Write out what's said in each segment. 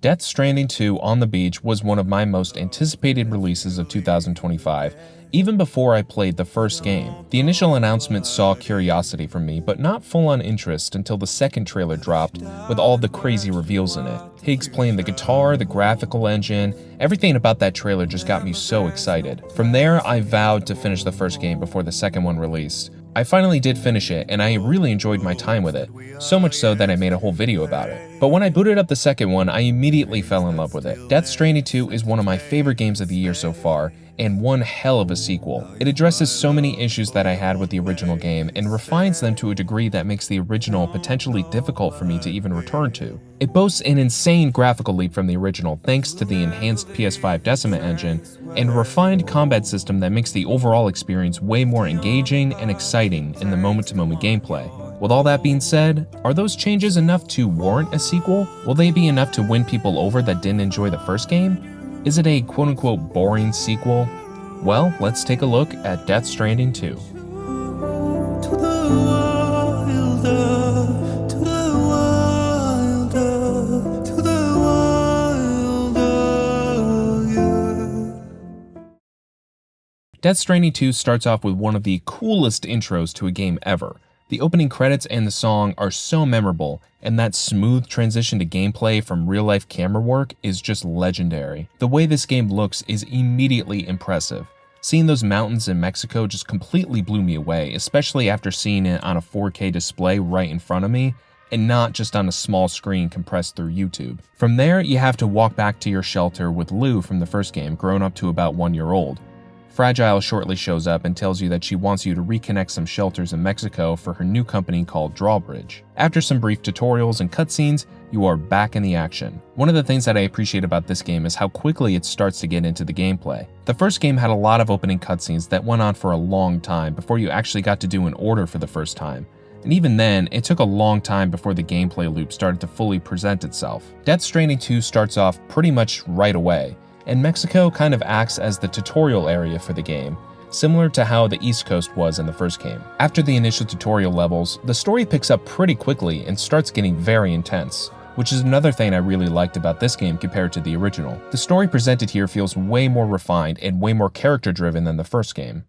Death Stranding 2 on the Beach was one of my most anticipated releases of 2025, even before I played the first game. The initial announcement saw curiosity from me, but not full-on interest until the second trailer dropped with all the crazy reveals in it. Higgs playing the guitar, the graphical engine, everything about that trailer just got me so excited. From there, I vowed to finish the first game before the second one released. I finally did finish it, and I really enjoyed my time with it, so much so that I made a whole video about it. But when I booted up the second one, I immediately fell in love with it. Death Stranding 2 is one of my favorite games of the year so far, and one hell of a sequel. It addresses so many issues that I had with the original game, and refines them to a degree that makes the original potentially difficult for me to even return to. It boasts an insane graphical leap from the original thanks to the enhanced PS5 Decima engine, and a refined combat system that makes the overall experience way more engaging and exciting in the moment-to-moment gameplay. With all that being said, are those changes enough to warrant a sequel? Will they be enough to win people over that didn't enjoy the first game? Is it a quote-unquote boring sequel? Well, let's take a look at Death Stranding 2. Death Stranding 2 starts off with one of the coolest intros to a game ever. The opening credits and the song are so memorable, and that smooth transition to gameplay from real-life camera work is just legendary. The way this game looks is immediately impressive. Seeing those mountains in Mexico just completely blew me away, especially after seeing it on a 4K display right in front of me, and not just on a small screen compressed through YouTube. From there, you have to walk back to your shelter with Lou from the first game, grown up to about 1 year old. Fragile shortly shows up and tells you that she wants you to reconnect some shelters in Mexico for her new company called Drawbridge. After some brief tutorials and cutscenes, you are back in the action. One of the things that I appreciate about this game is how quickly it starts to get into the gameplay. The first game had a lot of opening cutscenes that went on for a long time before you actually got to do an order for the first time. And even then, it took a long time before the gameplay loop started to fully present itself. Death Stranding 2 starts off pretty much right away, and Mexico kind of acts as the tutorial area for the game, similar to how the East Coast was in the first game. After the initial tutorial levels, the story picks up pretty quickly and starts getting very intense, which is another thing I really liked about this game compared to the original. The story presented here feels way more refined and way more character-driven than the first game.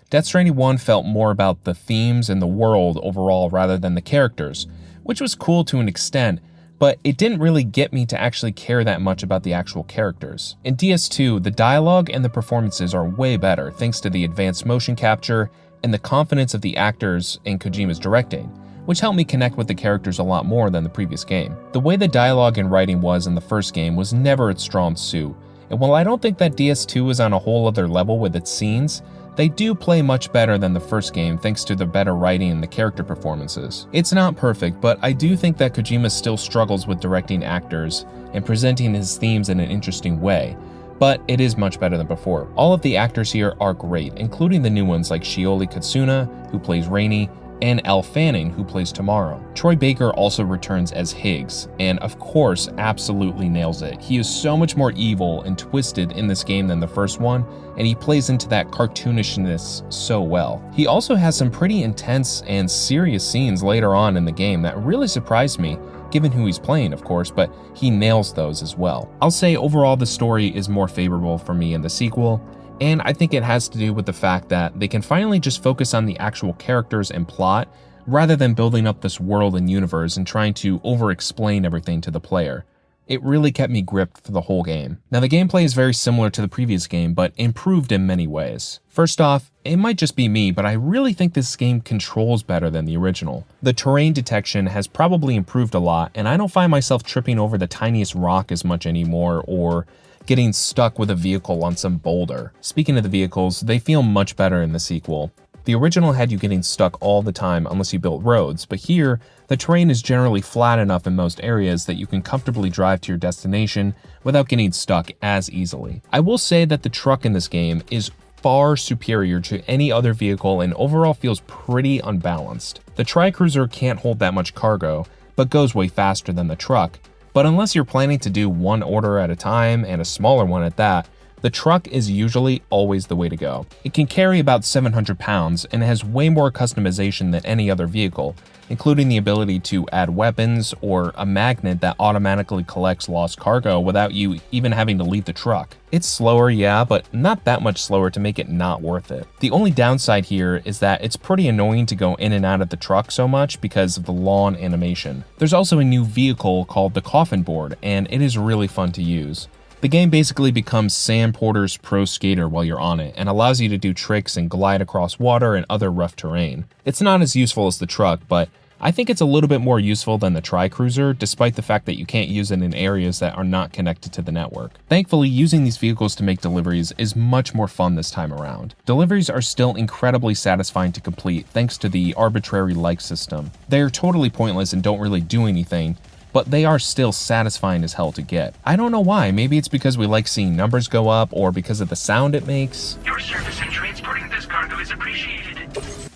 Death Stranding 1 felt more about the themes and the world overall rather than the characters, which was cool to an extent, but it didn't really get me to actually care that much about the actual characters. In DS2, the dialogue and the performances are way better thanks to the advanced motion capture and the confidence of the actors in Kojima's directing, which helped me connect with the characters a lot more than the previous game. The way the dialogue and writing was in the first game was never its strong suit, and while I don't think that DS2 is on a whole other level with its scenes, they do play much better than the first game thanks to the better writing and the character performances. It's not perfect, but I do think that Kojima still struggles with directing actors and presenting his themes in an interesting way, but it is much better than before. All of the actors here are great, including the new ones like Shioli Katsuna, who plays Rainey, and Elle Fanning, who plays Tomorrow. Troy Baker also returns as Higgs, and of course, absolutely nails it. He is so much more evil and twisted in this game than the first one, and he plays into that cartoonishness so well. He also has some pretty intense and serious scenes later on in the game that really surprised me, given who he's playing, of course, but he nails those as well. I'll say overall the story is more favorable for me in the sequel, and I think it has to do with the fact that they can finally just focus on the actual characters and plot, rather than building up this world and universe and trying to over-explain everything to the player. It really kept me gripped for the whole game. Now the gameplay is very similar to the previous game, but improved in many ways. First off, it might just be me, but I really think this game controls better than the original. The terrain detection has probably improved a lot, and I don't find myself tripping over the tiniest rock as much anymore, or getting stuck with a vehicle on some boulder. Speaking of the vehicles, they feel much better in the sequel. The original had you getting stuck all the time unless you built roads, but here, the terrain is generally flat enough in most areas that you can comfortably drive to your destination without getting stuck as easily. I will say that the truck in this game is far superior to any other vehicle and overall feels pretty unbalanced. The Tri-Cruiser can't hold that much cargo, but goes way faster than the truck, but unless you're planning to do one order at a time, and a smaller one at that, The truck is usually always the way to go. It can carry about 700 pounds and has way more customization than any other vehicle, including the ability to add weapons or a magnet that automatically collects lost cargo without you even having to leave the truck. It's slower, yeah, but not that much slower to make it not worth it. The only downside here is that it's pretty annoying to go in and out of the truck so much because of the lawn animation. There's also a new vehicle called the Coffin Board, and it is really fun to use. The game basically becomes Sam Porter's pro skater while you're on it and allows you to do tricks and glide across water and other rough terrain. It's not as useful as the truck, but I think it's a little bit more useful than the Tri-Cruiser, despite the fact that you can't use it in areas that are not connected to the network. Thankfully, using these vehicles to make deliveries is much more fun this time around. Deliveries are still incredibly satisfying to complete thanks to the arbitrary like system. They are totally pointless and don't really do anything, but they are still satisfying as hell to get. I don't know why, maybe it's because we like seeing numbers go up or because of the sound it makes. Your service in transporting this cargo is appreciated.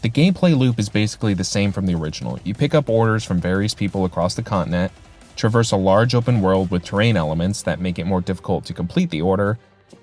The gameplay loop is basically the same from the original. You pick up orders from various people across the continent, traverse a large open world with terrain elements that make it more difficult to complete the order,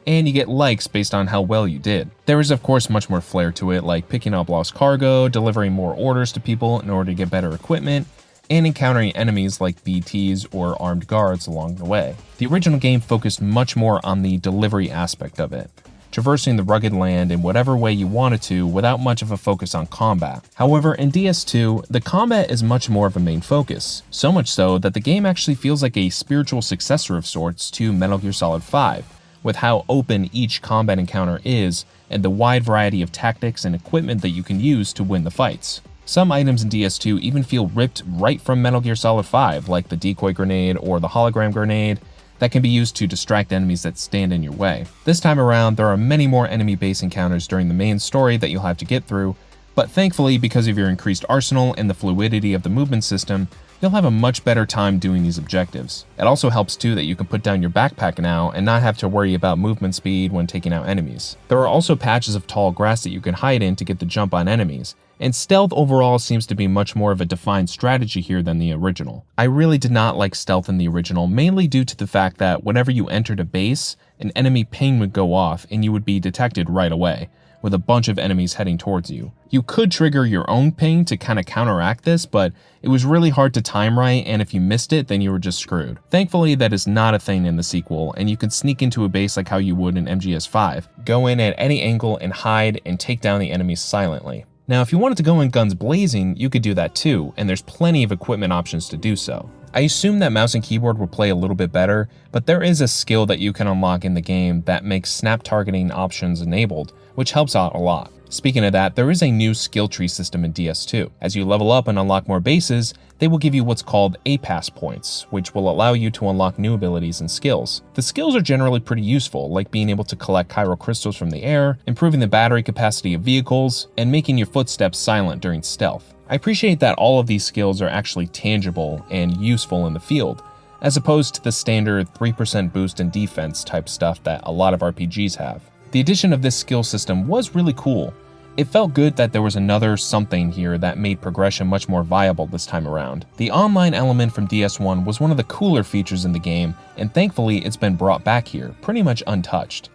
and you get likes based on how well you did. There is of course much more flair to it, like picking up lost cargo, delivering more orders to people in order to get better equipment, and encountering enemies like BTs or armed guards along the way. The original game focused much more on the delivery aspect of it, traversing the rugged land in whatever way you wanted to without much of a focus on combat. However, in DS2, the combat is much more of a main focus, so much so that the game actually feels like a spiritual successor of sorts to Metal Gear Solid 5, with how open each combat encounter is and the wide variety of tactics and equipment that you can use to win the fights. Some items in DS2 even feel ripped right from Metal Gear Solid 5, like the decoy grenade or the hologram grenade, that can be used to distract enemies that stand in your way. This time around, there are many more enemy base encounters during the main story that you'll have to get through, but thankfully, because of your increased arsenal and the fluidity of the movement system, you'll have a much better time doing these objectives. It also helps too that you can put down your backpack now and not have to worry about movement speed when taking out enemies. There are also patches of tall grass that you can hide in to get the jump on enemies, and stealth overall seems to be much more of a defined strategy here than the original. I really did not like stealth in the original, mainly due to the fact that whenever you entered a base, an enemy ping would go off and you would be detected right away, with a bunch of enemies heading towards you. You could trigger your own ping to kind of counteract this, but it was really hard to time right, and if you missed it, then you were just screwed. Thankfully, that is not a thing in the sequel, and you can sneak into a base like how you would in MGS5. Go in at any angle and hide and take down the enemies silently. Now, if you wanted to go in guns blazing, you could do that too, and there's plenty of equipment options to do so. I assume that mouse and keyboard will play a little bit better, but there is a skill that you can unlock in the game that makes snap targeting options enabled, which helps out a lot. Speaking of that, there is a new skill tree system in DS2. As you level up and unlock more bases, they will give you what's called A-Pass points, which will allow you to unlock new abilities and skills. The skills are generally pretty useful, like being able to collect chiral crystals from the air, improving the battery capacity of vehicles, and making your footsteps silent during stealth. I appreciate that all of these skills are actually tangible and useful in the field, as opposed to the standard 3% boost in defense type stuff that a lot of RPGs have. The addition of this skill system was really cool. It felt good that there was another something here that made progression much more viable this time around. The online element from DS1 was one of the cooler features in the game, and thankfully it's been brought back here, pretty much untouched.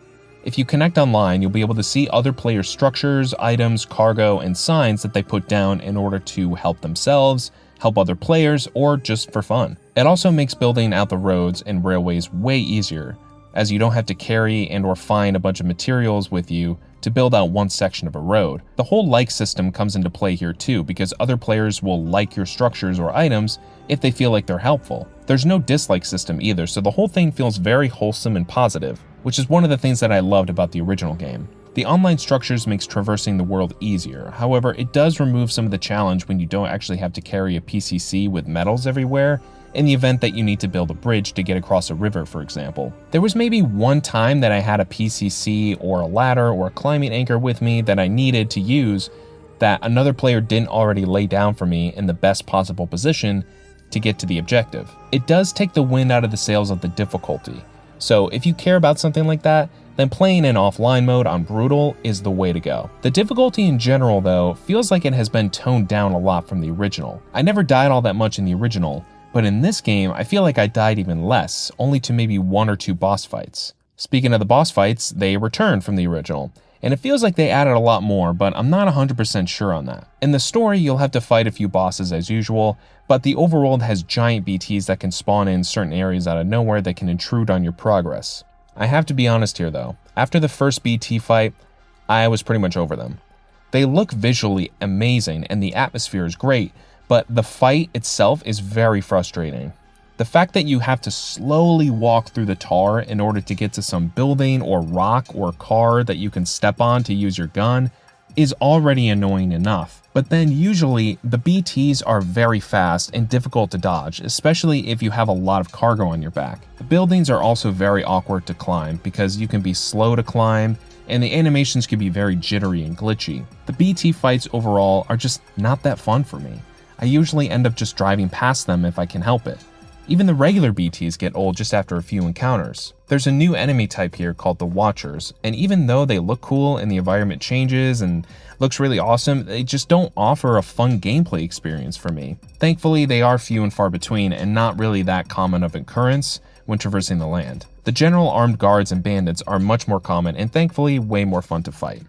If you connect online, you'll be able to see other players' structures, items, cargo, and signs that they put down in order to help themselves, help other players, or just for fun. It also makes building out the roads and railways way easier, as you don't have to carry and or find a bunch of materials with you to build out one section of a road. The whole like system comes into play here too, because other players will like your structures or items if they feel like they're helpful. There's no dislike system either, so the whole thing feels very wholesome and positive, which is one of the things that I loved about the original game. The online structures makes traversing the world easier, however, it does remove some of the challenge when you don't actually have to carry a PCC with metals everywhere, in the event that you need to build a bridge to get across a river, for example. There was maybe one time that I had a PCC or a ladder or a climbing anchor with me that I needed to use that another player didn't already lay down for me in the best possible position to get to the objective. It does take the wind out of the sails of the difficulty, so if you care about something like that, then playing in offline mode on Brutal is the way to go. The difficulty in general, though, feels like it has been toned down a lot from the original. I never died all that much in the original, but in this game, I feel like I died even less, only to maybe 1 or 2 boss fights. Speaking of the boss fights, they returned from the original, and it feels like they added a lot more, but I'm not 100% sure on that. In the story, you'll have to fight a few bosses as usual, but the overworld has giant BTs that can spawn in certain areas out of nowhere that can intrude on your progress. I have to be honest here though, after the first BT fight, I was pretty much over them. They look visually amazing and the atmosphere is great, but the fight itself is very frustrating. The fact that you have to slowly walk through the tar in order to get to some building or rock or car that you can step on to use your gun is already annoying enough. But then usually the BTs are very fast and difficult to dodge, especially if you have a lot of cargo on your back. The buildings are also very awkward to climb because you can be slow to climb and the animations can be very jittery and glitchy. The BT fights overall are just not that fun for me. I usually end up just driving past them if I can help it. Even the regular BTs get old just after a few encounters. There's a new enemy type here called the Watchers, and even though they look cool and the environment changes and looks really awesome, they just don't offer a fun gameplay experience for me. Thankfully, they are few and far between and not really that common of occurrence when traversing the land. The general armed guards and bandits are much more common and thankfully way more fun to fight.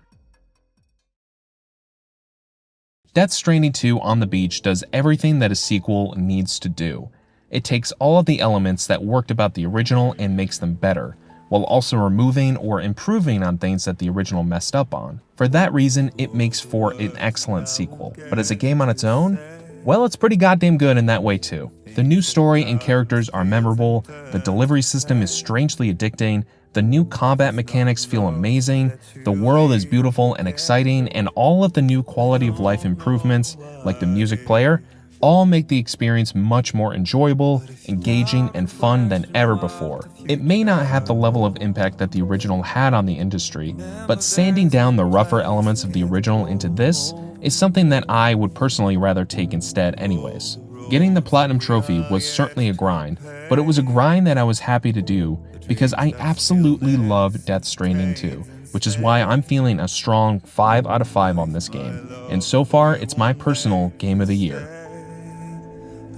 Death Stranding 2 on the beach does everything that a sequel needs to do. It takes all of the elements that worked about the original and makes them better, while also removing or improving on things that the original messed up on. For that reason, it makes for an excellent sequel. But as a game on its own, well, it's pretty goddamn good in that way too. The new story and characters are memorable, the delivery system is strangely addicting, the new combat mechanics feel amazing, the world is beautiful and exciting, and all of the new quality of life improvements, like the music player, all make the experience much more enjoyable, engaging, and fun than ever before. It may not have the level of impact that the original had on the industry, but sanding down the rougher elements of the original into this is something that I would personally rather take instead anyways. Getting the Platinum Trophy was certainly a grind, but it was a grind that I was happy to do because I absolutely love Death Stranding 2, which is why I'm feeling a strong 5 out of 5 on this game, and so far it's my personal Game of the Year.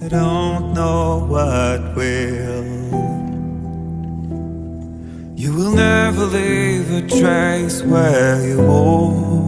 I don't know what will. You will never leave a trace where you walk.